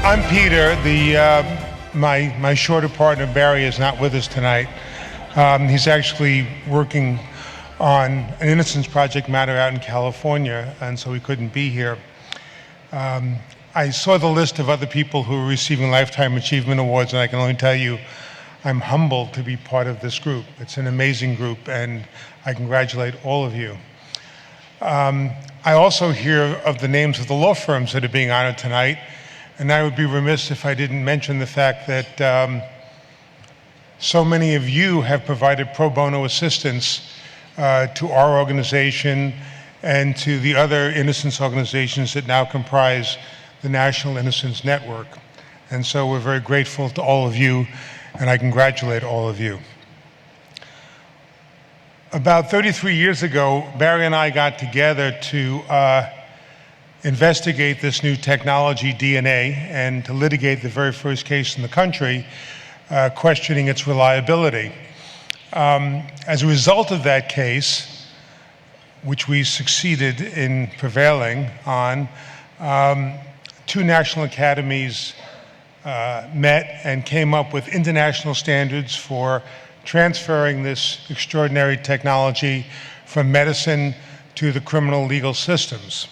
I'm Peter. My shorter partner, Barry, is not with us tonight. He's actually working on an innocence project matter out in California, and so he couldn't be here. I saw the list of other people who are receiving Lifetime Achievement Awards, and I can only tell you I'm humbled to be part of this group. It's an amazing group, and I congratulate all of you. I also hear of the names of the law firms that are being honored tonight, and I would be remiss if I didn't mention the fact that so many of you have provided pro bono assistance to our organization and to the other innocence organizations that now comprise the National Innocence Network. And so we're very grateful to all of you, and I congratulate all of you. About 33 years ago, Barry and I got together to investigate this new technology, DNA, and to litigate the very first case in the country, questioning its reliability. As a result of that case, which we succeeded in prevailing on, two national academies met and came up with international standards for transferring this extraordinary technology from medicine to the criminal legal systems.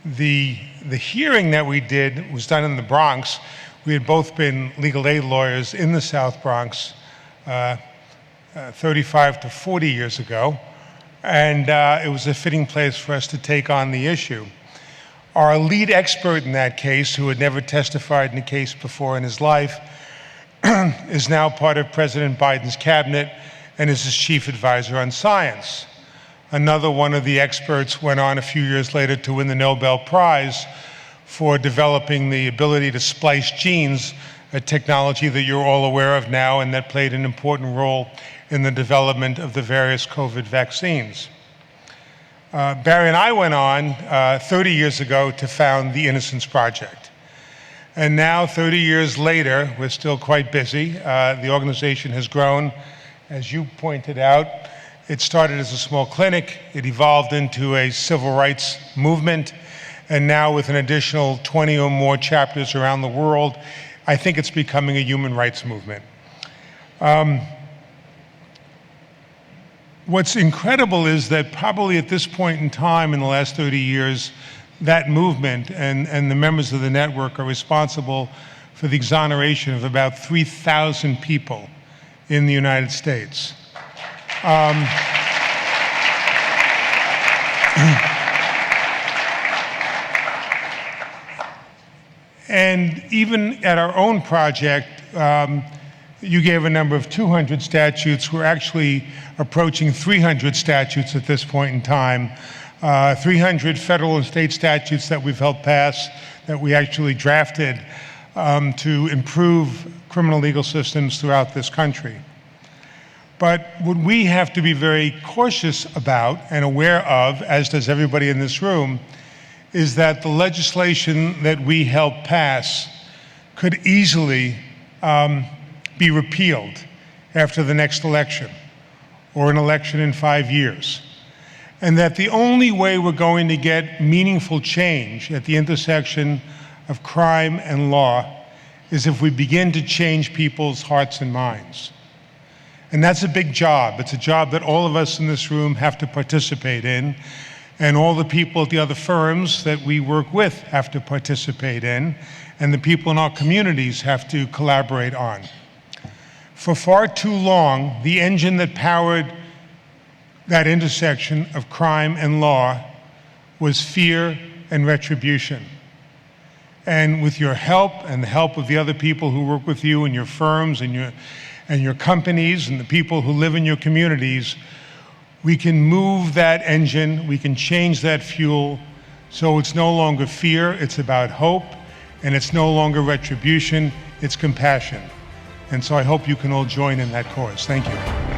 The hearing that we did was done in the Bronx. We had both been legal aid lawyers in the South Bronx 35 to 40 years ago, and it was a fitting place for us to take on the issue. Our lead expert in that case, who had never testified in a case before in his life, is now part of President Biden's cabinet and is his chief advisor on science. Another one of the experts went on a few years later to win the Nobel Prize for developing the ability to splice genes, a technology that you're all aware of now and that played an important role in the development of the various COVID vaccines. Barry and I went on 30 years ago to found the Innocence Project. And now, 30 years later, we're still quite busy. The organization has grown, as you pointed out. It started as a small clinic, it evolved into a civil rights movement, and now with an additional 20 or more chapters around the world, I think it's becoming a human rights movement. What's incredible is that probably at this point in time in the last 30 years, that movement and the members of the network are responsible for the exoneration of about 3,000 people in the United States. And even at our own project, you gave a number of 200 statutes. We're actually approaching 300 statutes at this point in time. 300 federal and state statutes that we've helped pass, that we actually drafted to improve criminal legal systems throughout this country. But what we have to be very cautious about and aware of, as does everybody in this room, is that the legislation that we help pass could easily be repealed after the next election or an election in 5 years. And that the only way we're going to get meaningful change at the intersection of crime and law is if we begin to change people's hearts and minds. And that's a big job. It's a job that all of us in this room have to participate in, and all the people at the other firms that we work with have to participate in, and the people in our communities have to collaborate on. For far too long, the engine that powered that intersection of crime and law was fear and retribution. And with your help and the help of the other people who work with you and your firms and your companies and the people who live in your communities, we can move that engine, we can change that fuel, so it's no longer fear, it's about hope, and it's no longer retribution, it's compassion. And so I hope you can all join in that cause. Thank you.